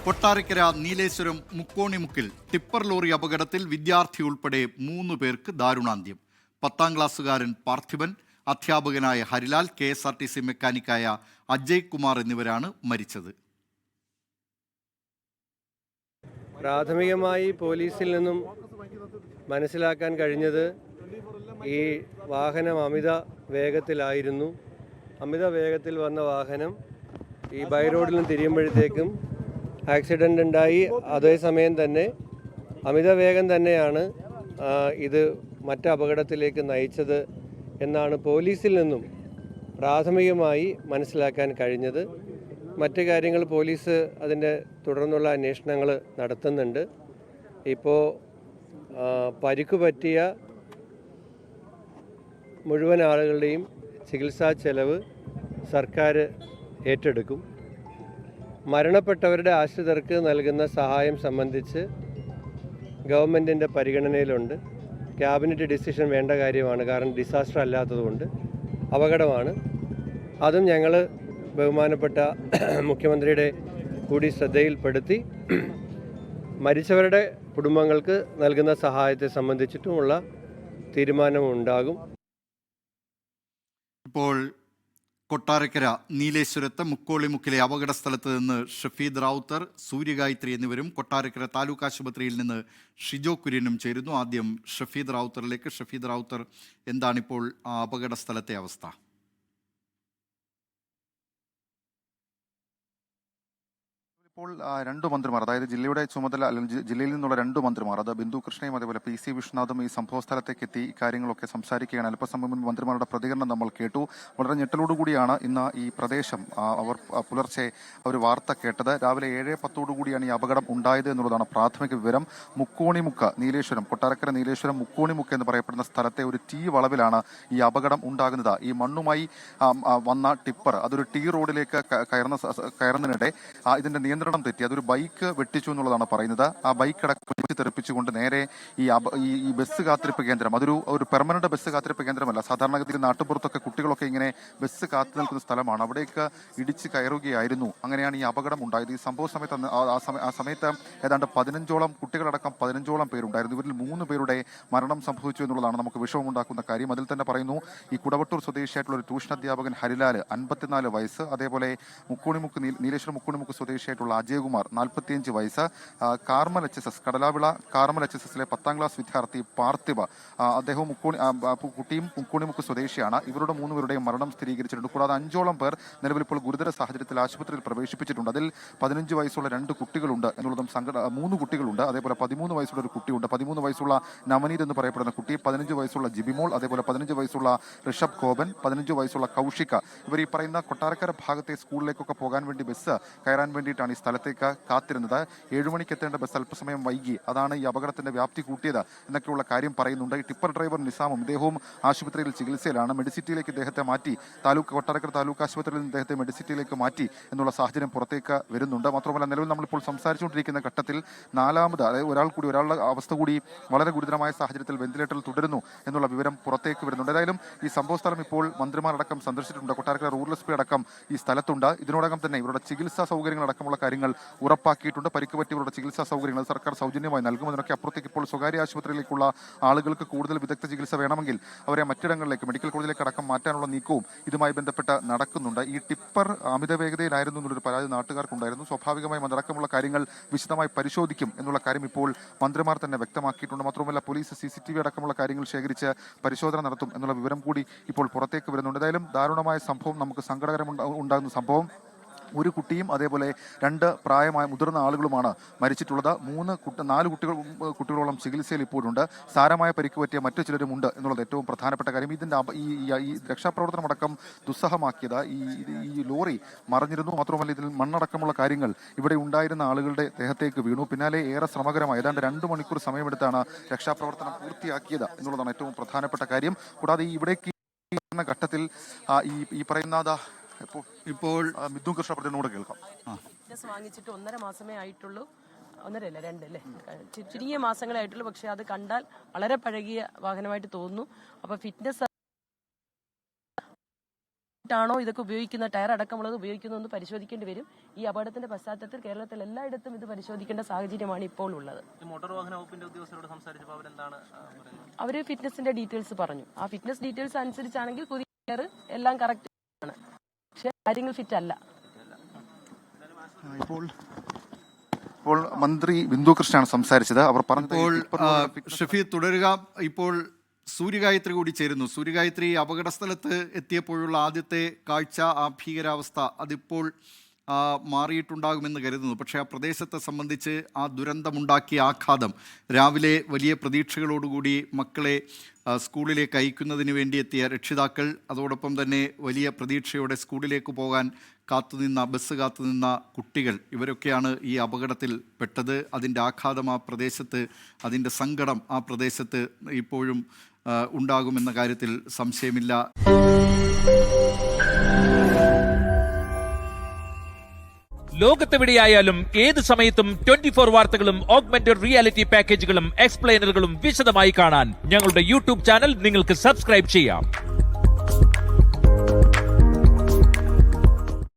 Kottarakkara Nileshwaram മുക്കോണിമുക്കിൽ tipper lorry അപകടത്തിൽ വിദ്യാർത്ഥി ഉൾപ്പെടെ 3 പേർക്ക് ദാരുണാന്ത്യം. 10ാം ക്ലാസ്സുകാരൻ പാർത്ഥിബൻ, അധ്യാപകനായ ഹരിലാൽ, KSRTC മെക്കാനിക്കായ അജയ് കുമാർ എന്നിവരാണ് മരിച്ചത്. പ്രാഥമികമായി പോലീസിൽ നിന്നും മനസ്സിലാക്കാൻ കഴിഞ്ഞത് ഈ വാഹനം അമിത വേഗത്തിലായിരുന്നു. അമിത വേഗത്തിൽ വന്ന വാഹനം ഈ ബൈ റോഡിലും തിരിയുമ്പോഴത്തേക്കും ആക്സിഡൻ്റ് ഉണ്ടായി. അതേസമയം തന്നെ അമിത വേഗം തന്നെയാണ് ഇത് മറ്റ് അപകടത്തിലേക്ക് നയിച്ചത് എന്നാണ് പോലീസിൽ നിന്നും പ്രാഥമികമായി മനസ്സിലാക്കാൻ കഴിഞ്ഞത്. മറ്റ് കാര്യങ്ങൾ പോലീസ് അതിൻ്റെ തുടർന്നുള്ള അന്വേഷണങ്ങൾ നടത്തുന്നുണ്ട്. ഇപ്പോൾ പരിക്ക് പറ്റിയ മുഴുവൻ ആളുകളുടെയും ചികിത്സാ ചെലവ് സർക്കാർ ഏറ്റെടുക്കും. മരണപ്പെട്ടവരുടെ ആശ്രിതർക്ക് നൽകുന്ന സഹായം സംബന്ധിച്ച് ഗവൺമെൻറ്റിൻ്റെ പരിഗണനയിലുണ്ട്. ക്യാബിനറ്റ് ഡിസിഷൻ വേണ്ട കാര്യമാണ്, കാരണം ഡിസാസ്റ്റർ അല്ലാത്തതുകൊണ്ട് അപകടമാണ്. അതും ഞങ്ങൾ ബഹുമാനപ്പെട്ട മുഖ്യമന്ത്രിയുടെ കൂടി ശ്രദ്ധയിൽപ്പെടുത്തി മരിച്ചവരുടെ കുടുംബങ്ങൾക്ക് നൽകുന്ന സഹായത്തെ സംബന്ധിച്ചിട്ടുമുള്ള തീരുമാനമുണ്ടാകും. ഇപ്പോൾ കൊട്ടാരക്കര നീലേശ്വരത്ത് മുക്കോളിമുക്കിലെ അപകട സ്ഥലത്ത് നിന്ന് ഷഫീദ് റാവുത്തർ, സൂര്യഗായത്രി എന്നിവരും കൊട്ടാരക്കര താലൂക്ക് ആശുപത്രിയിൽ നിന്ന് ഷിജോ കുര്യനും ചേരുന്നു. ആദ്യം ഷഫീദ് റാവുത്തറിലേക്ക്. ഷഫീദ് റാവുത്തർ, എന്താണിപ്പോൾ ആ അപകട സ്ഥലത്തെ അവസ്ഥ? ഇപ്പോൾ 2 മന്ത്രിമാർ, അതായത് ജില്ലയുടെ ചുമതല അല്ലെങ്കിൽ ജില്ലയിൽ നിന്നുള്ള 2 മന്ത്രിമാർ, അത് ബിന്ദു കൃഷ്ണയും അതേപോലെ PC വിശ്വനാഥും ഈ സംഭവ സ്ഥലത്തേക്ക് എത്തി കാര്യങ്ങളൊക്കെ സംസാരിക്കുകയാണ്. അല്പസമയം മുൻപ് മന്ത്രിമാരുടെ പ്രതികരണം നമ്മൾ കേട്ടു. വളരെ ഞെട്ടലോടുകൂടിയാണ് ഇന്ന് ഈ പ്രദേശം അവർ പുലർച്ചെ ഒരു വാർത്ത കേട്ടത്. രാവിലെ 7:10 കൂടിയാണ് ഈ അപകടം ഉണ്ടായത് എന്നുള്ളതാണ് പ്രാഥമിക വിവരം. മുക്കോണിമുക്ക് നീലേശ്വരം, കൊട്ടാരക്കര നീലേശ്വരം മുക്കോണിമുക്ക് എന്ന് പറയപ്പെടുന്ന സ്ഥലത്തെ ഒരു T വളവിലാണ് ഈ അപകടം ഉണ്ടാകുന്നത്. ഈ മണ്ണുമായി വന്ന ടിപ്പർ അതൊരു T റോഡിലേക്ക് കയറുന്നതിനിടെ ഇതിന്റെ നിയന്ത്രണം തെറ്റി അതൊരു ബൈക്ക് വെട്ടിച്ചു എന്നുള്ളതാണ് പറയുന്നത്. ആ ബൈക്ക് അടക്കം തെറിപ്പിച്ചുകൊണ്ട് നേരെ ഈ ബസ് കാത്തിരിപ്പ് കേന്ദ്രം, ഒരു പെർമനന്റ് ബസ് കാത്തിരിപ്പ് കേന്ദ്രമല്ല. സാധാരണഗതിയിൽ നാട്ടുപുറത്തൊക്കെ കുട്ടികളൊക്കെ ഇങ്ങനെ ബസ് കാത്തു നിൽക്കുന്ന സ്ഥലമാണ്. അവിടേക്ക് ഇടിച്ച് കയറുകയായിരുന്നു. അങ്ങനെയാണ് ഈ അപകടം ഉണ്ടായത്. ഈ സംഭവ സമയത്ത് ഏതാണ്ട് 15ഓളം കുട്ടികളടക്കം 15ഓളം പേരുണ്ടായിരുന്നു. ഇവരിൽ 3 പേരുടെ മരണം സംഭവിച്ചു എന്നുള്ളതാണ് നമുക്ക് വിഷമമുണ്ടാക്കുന്ന കാര്യം. അതിൽ തന്നെ പറയുന്നു, ഈ കുടവട്ടൂർ സ്വദേശിയായിട്ടുള്ള ഒരു ട്യൂഷൻ അധ്യാപകൻ ഹരിലാൽ 54 വയസ്സ്, അതേപോലെ നീലേശ്വരം മുക്കോണിമുക്ക് സ്വദേശിയായിട്ടുള്ള അജയ് കുമാർ 45 വയസ്സ്, കാർമൽ HSS കടലാവിള കാർമൽ HSSലെ 10ാം ക്ലാസ് വിദ്യാർത്ഥി പാർത്ഥിബ, അദ്ദേഹം കുട്ടിയും മുക്കോണിമുക്ക് സ്വദേശിയാണ്. ഇവരുടെ 3 പേരുടെയും മരണം സ്ഥിരീകരിച്ചിട്ടുണ്ട്. കൂടാതെ 5ഓളം പേർ നിലവിൽ ഇപ്പോൾ ഗുരുതര സാഹചര്യത്തിൽ ആശുപത്രിയിൽ പ്രവേശിപ്പിച്ചിട്ടുണ്ട്. അതിൽ 15 വയസ്സുള്ള 2 കുട്ടികളുണ്ട് എന്നുള്ളതും 3 കുട്ടികളുണ്ട്. അതേപോലെ 13 വയസ്സുള്ള ഒരു കുട്ടിയുണ്ട്. 13 വയസ്സുള്ള നവനീത് എന്ന് പറയപ്പെടുന്ന കുട്ടി, 15 വയസ്സുള്ള ജിബിമോൾ, അതേപോലെ 15 വയസ്സുള്ള ഋഷഭ് കോപൻ, 15 വയസ്സുള്ള കൗശിക. ഇവർ ഈ പറയുന്ന കൊട്ടാരക്കര ഭാഗത്തെ സ്കൂളിലേക്കൊക്കെ പോകാൻ വേണ്ടി ബസ് കയറാൻ വേണ്ടിയിട്ടാണ് ഈ സ്ഥലത്തേക്ക് കാത്തിരുന്നത്. 7 മണിക്ക് എത്തേണ്ട ബസ് അല്പസമയം വൈകി. അതാണ് ഈ അപകടത്തിന്റെ വ്യാപ്തി കൂട്ടിയത് എന്നൊക്കെയുള്ള കാര്യം പറയുന്നുണ്ട്. ഈ ടിപ്പർ ഡ്രൈവർ നിസാമും ഇദ്ദേഹവും ആശുപത്രിയിൽ ചികിത്സയിലാണ്. മെഡിസിറ്റിയിലേക്ക് ഇദ്ദേഹത്തെ മാറ്റി, കൊട്ടാരക്കര താലൂക്ക് ആശുപത്രിയിൽ നിന്ന് ഇദ്ദേഹത്തെ മെഡിസിറ്റിയിലേക്ക് മാറ്റി എന്നുള്ള സാഹചര്യം പുറത്തേക്ക് വരുന്നുണ്ട്. മാത്രമല്ല, നിലവിൽ നമ്മളിപ്പോൾ സംസാരിച്ചുകൊണ്ടിരിക്കുന്ന ഘട്ടത്തിൽ 4ാമത്, അതായത് ഒരാളുടെ അവസ്ഥ കൂടി വളരെ ഗുരുതരമായ സാഹചര്യത്തിൽ വെന്റിലേറ്ററിൽ തുടരുന്നു എന്നുള്ള വിവരം പുറത്തേക്ക് വരുന്നുണ്ട്. ഏതായാലും ഈ സംഭവ സ്ഥലം ഇപ്പോൾ മന്ത്രിമാരടക്കം സന്ദർശിച്ചിട്ടുണ്ട്. കൊട്ടാരക്കര റൂറൽ SP അടക്കം ഈ സ്ഥലത്തുണ്ട്. ഇതിനോടകം തന്നെ ഇവരുടെ ചികിത്സാ സൗകര്യങ്ങളടക്കമുള്ള കാര്യങ്ങൾ ഉറപ്പാക്കിയിട്ടുണ്ട്. പരിക്ക് പറ്റിയവരുടെ ചികിത്സാ സൗകര്യങ്ങൾ സർക്കാർ സൗജന്യമായി നൽകും. അതിനൊക്കെ അപ്പുറത്തേക്ക് ഇപ്പോൾ സ്വകാര്യ ആശുപത്രിയിലേക്കുള്ള ആളുകൾക്ക് കൂടുതൽ വിദഗ്ധ ചികിത്സ വേണമെങ്കിൽ അവരെ മറ്റിടങ്ങളിലേക്ക്, മെഡിക്കൽ കോളേജിലേക്ക് അടക്കം മാറ്റാനുള്ള നീക്കവും ഇതുമായി ബന്ധപ്പെട്ട് നടക്കുന്നുണ്ട്. ഈ ടിപ്പർ അമിത വേഗതയിലായിരുന്നു എന്നുള്ളൊരു പരാതി നാട്ടുകാർക്കുണ്ടായിരുന്നു. സ്വാഭാവികമായും അതടക്കമുള്ള കാര്യങ്ങൾ വിശദമായി പരിശോധിക്കും എന്നുള്ള കാര്യം ഇപ്പോൾ മന്ത്രിമാർ തന്നെ വ്യക്തമാക്കിയിട്ടുണ്ട്. മാത്രമല്ല, പോലീസ് CCTV അടക്കമുള്ള കാര്യങ്ങൾ ശേഖരിച്ച് പരിശോധന നടത്തും എന്നുള്ള വിവരം കൂടി ഇപ്പോൾ പുറത്തേക്ക് വരുന്നുണ്ട്. ഏതായാലും ദാരുണമായ സംഭവം, നമുക്ക് സങ്കടകരമുണ്ടാകുന്ന സംഭവം. ഒരു കുട്ടിയും അതേപോലെ 2 പ്രായമായ മുതിർന്ന ആളുകളുമാണ് മരിച്ചിട്ടുള്ളത്. 4 കുട്ടികളോളം ചികിത്സയിൽ ഇപ്പോഴുണ്ട്. സാരമായ പരിക്ക് പറ്റിയ മറ്റു ചിലരുമുണ്ട് എന്നുള്ളത് ഏറ്റവും പ്രധാനപ്പെട്ട കാര്യം. ഇതിൻ്റെ ഈ രക്ഷാപ്രവർത്തനം അടക്കം ദുസ്സഹമാക്കിയത് ഈ ലോറി മറിഞ്ഞിരുന്നു. മാത്രമല്ല, ഇതിൽ മണ്ണടക്കമുള്ള കാര്യങ്ങൾ ഇവിടെ ഉണ്ടായിരുന്ന ആളുകളുടെ ദേഹത്തേക്ക് വീണു. പിന്നാലെ ഏറെ ശ്രമകരമായി ഏതാണ്ട് 2 മണിക്കൂർ സമയമെടുത്താണ് രക്ഷാപ്രവർത്തനം പൂർത്തിയാക്കിയത് എന്നുള്ളതാണ് ഏറ്റവും പ്രധാനപ്പെട്ട കാര്യം. കൂടാതെ ഇവിടേക്ക് ഘട്ടത്തിൽ ഈ പറയുന്ന ഇപ്പോൾ മിഥുൻ കൃഷ്ണ പ്രതിനോട് കേൾക്കാം. വാങ്ങിച്ചിട്ട് 1.5 മാസമേ ആയിട്ടുള്ളൂ. 1.5 അല്ല 2 അല്ലേ, ചുരുങ്ങിയ മാസങ്ങളേ ആയിട്ടുള്ളൂ. പക്ഷെ അത് കണ്ടാൽ വളരെ പഴകിയ വാഹനമായിട്ട് തോന്നുന്നു. അപ്പൊ ഫിറ്റ്നസ് ാണോ ഇതൊക്കെ ഉപയോഗിക്കുന്ന ടയർ അടക്കമുള്ളത് ഉപയോഗിക്കുന്നതെന്ന് പരിശോധിക്കേണ്ടി വരും. ഈ അപകടത്തിന്റെ പശ്ചാത്തലത്തിൽ കേരളത്തിൽ എല്ലായിടത്തും ഇത് പരിശോധിക്കേണ്ട സാഹചര്യമാണ് ഇപ്പോൾ ഉള്ളത്. മോട്ടോർ വാഹന വകുപ്പിന്റെ ഉദ്യോഗസ്ഥരോട് സംസാരിച്ചപ്പോൾ അവരെന്താണ് പറയുന്നത്? അവര് ഫിറ്റ്നസിന്റെ ഡീറ്റെയിൽസ് പറഞ്ഞു. ആ ഫിറ്റ്നസ് ഡീറ്റെയിൽസ് അനുസരിച്ചാണെങ്കിൽ പുതിയ ടയർ എല്ലാം കറക്റ്റ് ആണ്, പക്ഷെ കാര്യങ്ങൾ ഫിറ്റ് അല്ല. ഇപ്പോൾ മന്ത്രി ബിന്ദു കൃഷ്ണയാണ് സംസാരിച്ചത്. അവർ ഇപ്പോൾ പറഞ്ഞത് ഷഫീ തുടരുക. ഇപ്പോൾ സൂര്യഗായത്രി കൂടി ചേരുന്നു. സൂര്യഗായത്രി, അപകട സ്ഥലത്ത് എത്തിയപ്പോഴുള്ള ആദ്യത്തെ കാഴ്ച, ആ ഭീകരാവസ്ഥ അതിപ്പോൾ മാറിയിട്ടുണ്ടാകുമെന്ന് കരുതുന്നു. പക്ഷേ ആ പ്രദേശത്തെ സംബന്ധിച്ച് ആ ദുരന്തമുണ്ടാക്കിയ ആഘാതം, രാവിലെ വലിയ പ്രതീക്ഷകളോടുകൂടി മക്കളെ സ്കൂളിലേക്ക് അയക്കുന്നതിന് വേണ്ടി എത്തിയ രക്ഷിതാക്കൾ, അതോടൊപ്പം തന്നെ വലിയ പ്രതീക്ഷയോടെ സ്കൂളിലേക്ക് പോകാൻ ബസ് കാത്തുനിന്ന കുട്ടികൾ, ഇവരൊക്കെയാണ് ഈ അപകടത്തിൽ പെട്ടത്. അതിൻ്റെ ആഘാതം ആ പ്രദേശത്ത്, അതിൻ്റെ സങ്കടം ആ പ്രദേശത്ത് ഇപ്പോഴും ഉണ്ടാകുമെന്ന കാര്യത്തിൽ സംശയമില്ല. ലോകത്തെവിടെയായാലും ഏത് സമയത്തും 24 വാർത്തകളും ഓഗ്മെന്റഡ് റിയാലിറ്റി പാക്കേജുകളും എക്സ്പ്ലെയിനറുകളും വിശദമായി കാണാൻ ഞങ്ങളുടെ യൂട്യൂബ് ചാനൽ നിങ്ങൾക്ക് സബ്സ്ക്രൈബ് ചെയ്യാം.